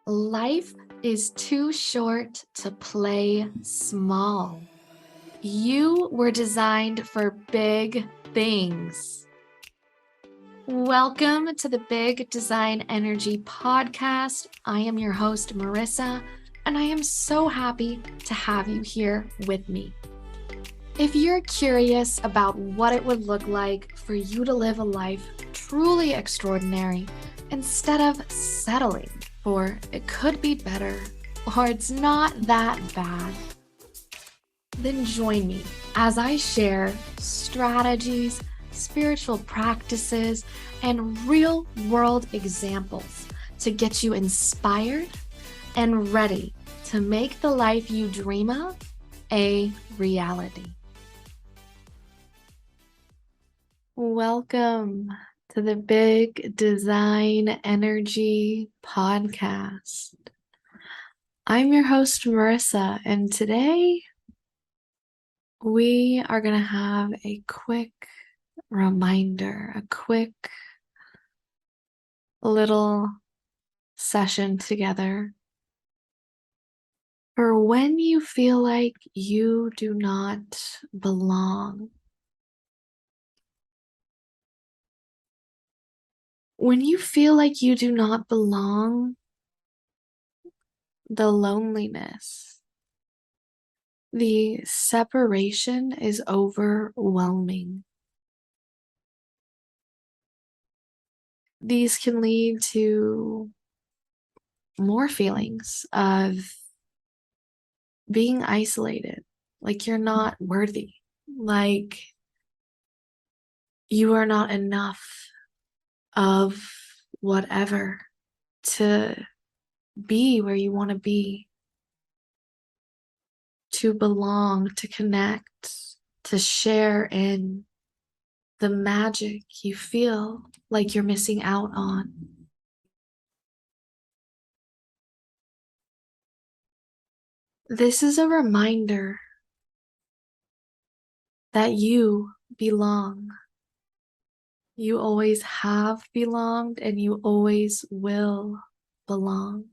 Life is too short to play small. You were designed for big things. Welcome to the Big Design Energy Podcast. I am your host, Marissa, and I am so happy to have you here with me. If you're curious about what it would look like for you to live a life truly extraordinary instead of settling for it could be better or it's not that bad, then join me as I share strategies, spiritual practices, and real-world examples to get you inspired and ready to make the life you dream of a reality. Welcome to the Big Design Energy Podcast. I'm your host, Marissa, and today we are going to have a quick reminder, a quick little session together for when you feel like you do not belong. When you feel like you do not belong, the loneliness, the separation is overwhelming. These can lead to more feelings of being isolated, like you're not worthy, like you are not enough of whatever to be where you want to be, to belong, to connect, to share in the magic you feel like you're missing out on. This is a reminder that you belong. You always have belonged and you always will belong.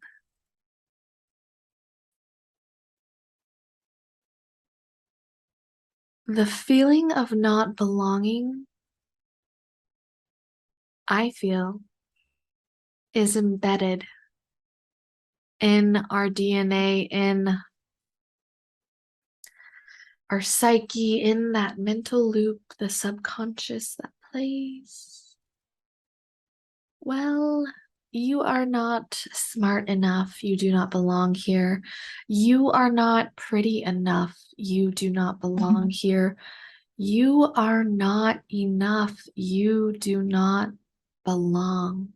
The feeling of not belonging, I feel, is embedded in our DNA, in our psyche, in that mental loop, the subconscious that plays. Well, you are not smart enough, you do not belong here. You are not pretty enough, you do not belong here. You are not enough, you do not belong.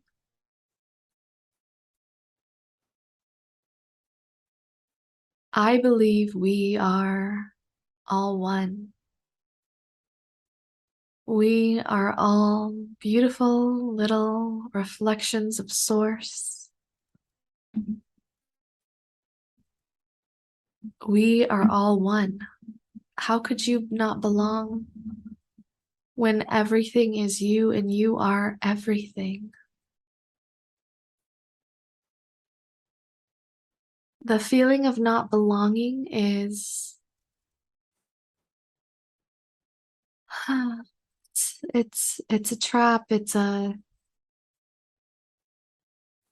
I believe we are all one. We are all beautiful little reflections of Source. We are all one. How could you not belong when everything is you and you are everything? The feeling of not belonging is it's a trap, it's a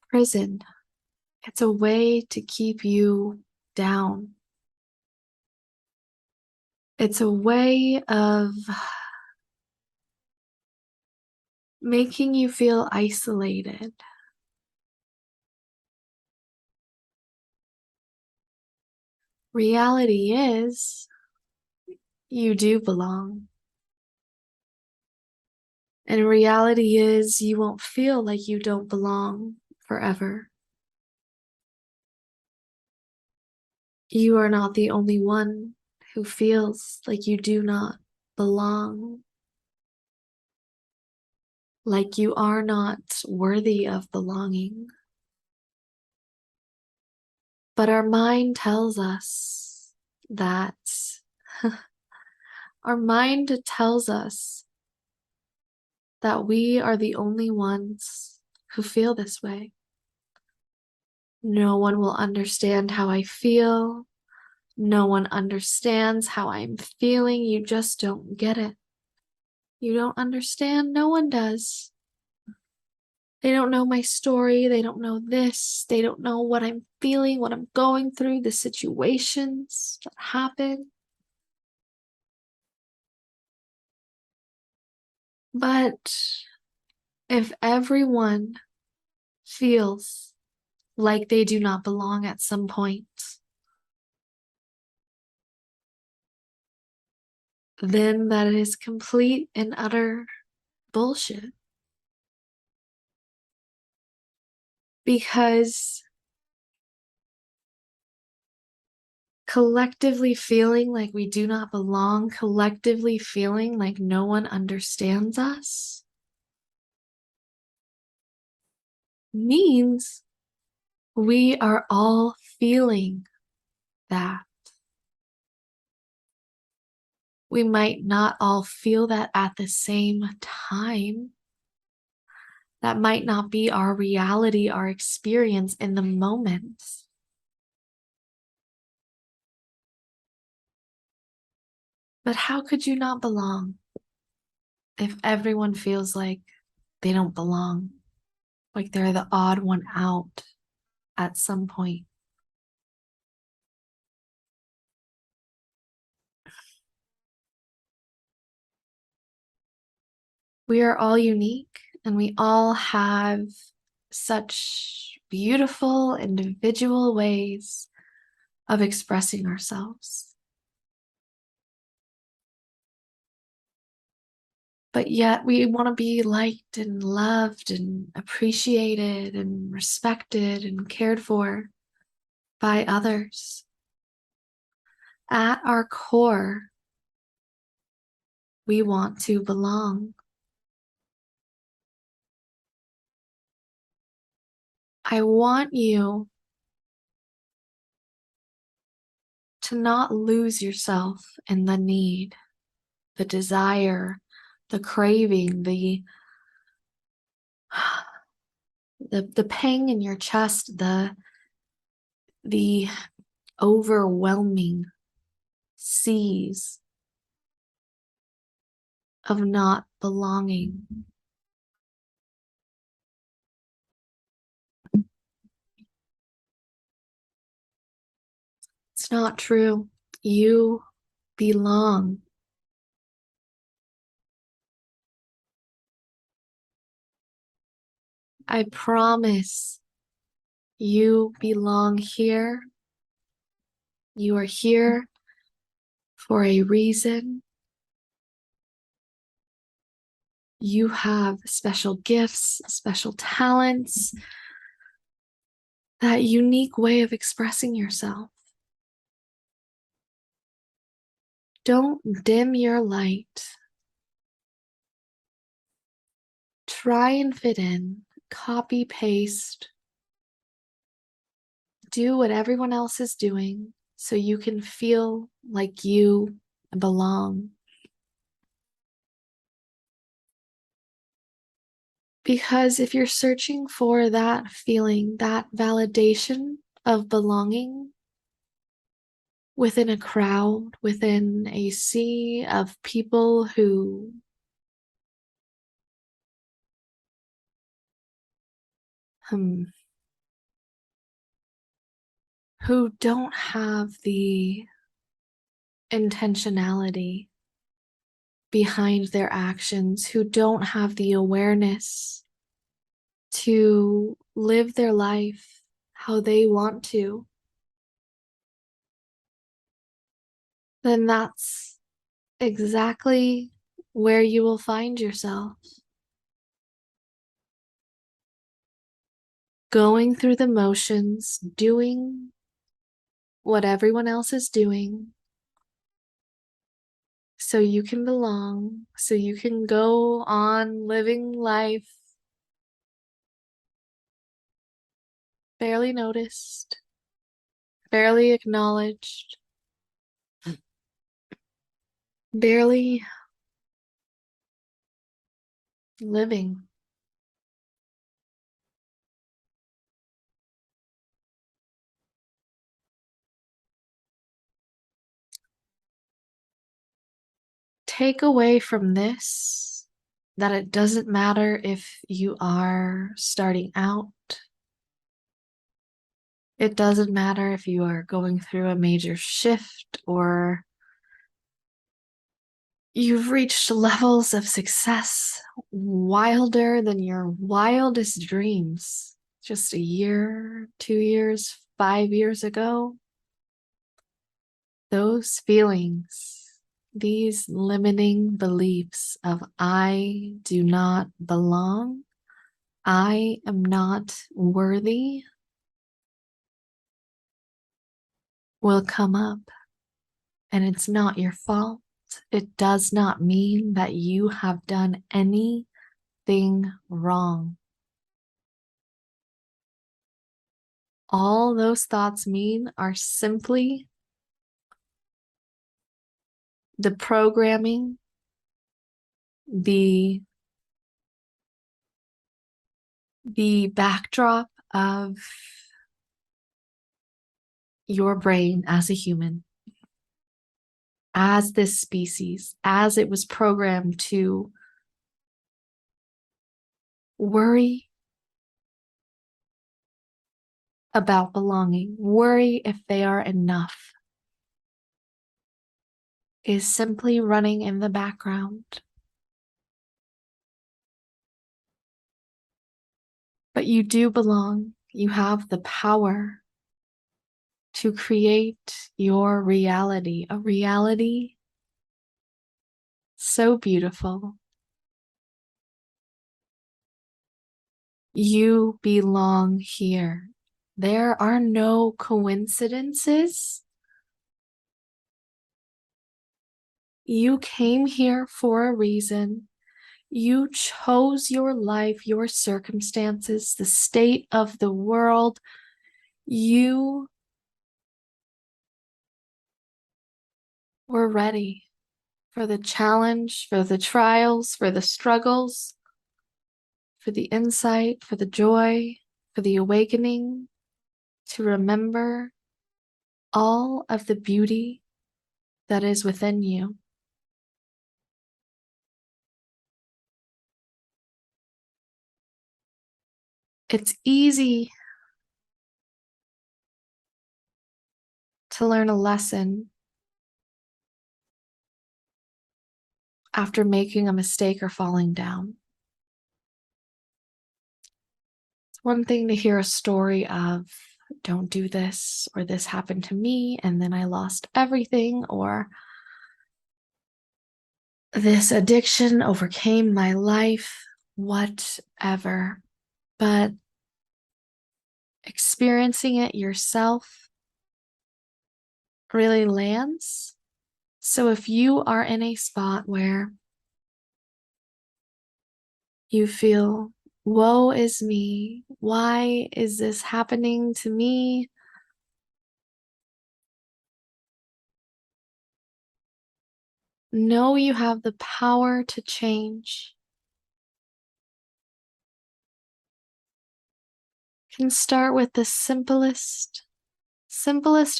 prison. It's a way to keep you down. It's a way of making you feel isolated. Reality is, you do belong. And reality is, you won't feel like you don't belong forever. You are not the only one who feels like you do not belong, like you are not worthy of belonging. But our mind tells us that. Our mind tells us that we are the only ones who feel this way. No one will understand how I feel. No one understands how I'm feeling. You just don't get it. You don't understand. No one does. They don't know my story. They don't know this. They don't know what I'm feeling, what I'm going through, the situations that happen. But if everyone feels like they do not belong at some point, then that is complete and utter bullshit. Because collectively feeling like we do not belong, collectively feeling like no one understands us, means we are all feeling that. We might not all feel that at the same time. That might not be our reality, our experience in the moment. But how could you not belong if everyone feels like they don't belong, like they're the odd one out at some point? We are all unique and we all have such beautiful individual ways of expressing ourselves. But yet we want to be liked and loved and appreciated and respected and cared for by others. At our core, we want to belong. I want you to not lose yourself in the need, the desire, the craving, the pang in your chest, the overwhelming seas of not belonging. It's not true. You belong. I promise you belong here. You are here for a reason. You have special gifts, special talents, that unique way of expressing yourself. Don't dim your light. Try and fit in, copy, paste, do what everyone else is doing so you can feel like you belong. Because if you're searching for that feeling, that validation of belonging within a crowd, within a sea of people who who don't have the intentionality behind their actions, who don't have the awareness to live their life how they want to, then that's exactly where you will find yourself. Going through the motions, doing what everyone else is doing, so you can belong, so you can go on living life barely noticed, barely acknowledged, barely living. take away from this that it doesn't matter if you are starting out. It doesn't matter if you are going through a major shift or you've reached levels of success wilder than your wildest dreams just a year, 2 years, 5 years ago. Those feelings, these limiting beliefs of I do not belong, I am not worthy, will come up. And it's not your fault. It does not mean that you have done anything wrong. All those thoughts mean are simply the programming, the backdrop of your brain as a human, as this species, as it was programmed to worry about belonging, worry if they are enough, is simply running in the background. But you do belong. You have the power to create your reality, a reality so beautiful. You belong here. There are no coincidences. You came here for a reason. You chose your life, your circumstances, the state of the world. You were ready for the challenge, for the trials, for the struggles, for the insight, for the joy, for the awakening, to remember all of the beauty that is within you. It's easy to learn a lesson after making a mistake or falling down. It's one thing to hear a story of, don't do this, or this happened to me, and then I lost everything, or this addiction overcame my life, whatever. But experiencing it yourself really lands. So if you are in a spot where you feel, woe is me, why is this happening to me? Know you have the power to change. You can start with the simplest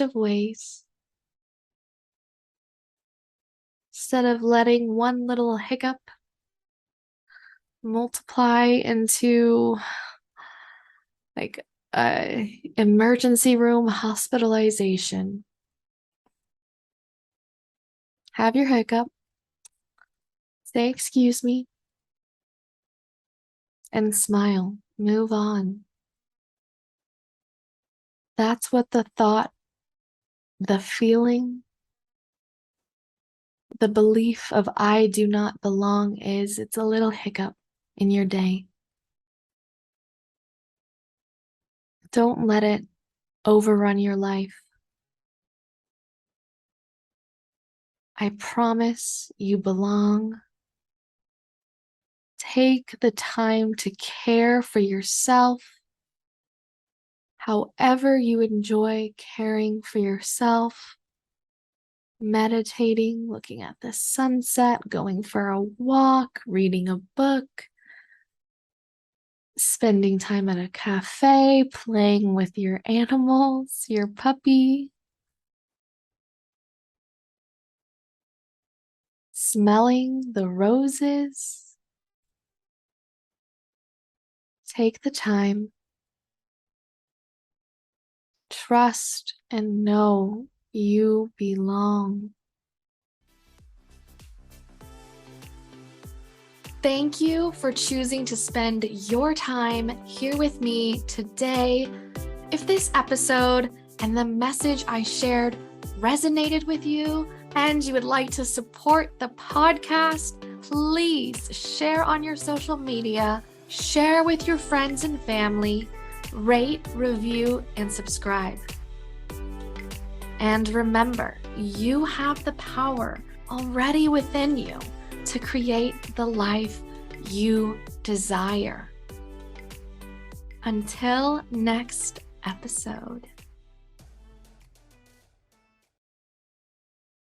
of ways. Instead of letting one little hiccup multiply into like a emergency room hospitalization. Have your hiccup, say excuse me, and smile. Move on. That's what the thought, the feeling, the belief of I do not belong is. It's a little hiccup in your day. Don't let it overrun your life. I promise you belong. Take the time to care for yourself, however you enjoy caring for yourself. Meditating, looking at the sunset, going for a walk, reading a book, spending time at a cafe, playing with your animals, your puppy. smelling the roses. Take the time. Trust and know you belong. Thank you for choosing to spend your time here with me today. If this episode and the message I shared resonated with you and you would like to support the podcast, please share on your social media, share with your friends and family, rate, review, and subscribe. And remember, you have the power already within you to create the life you desire. Until next episode.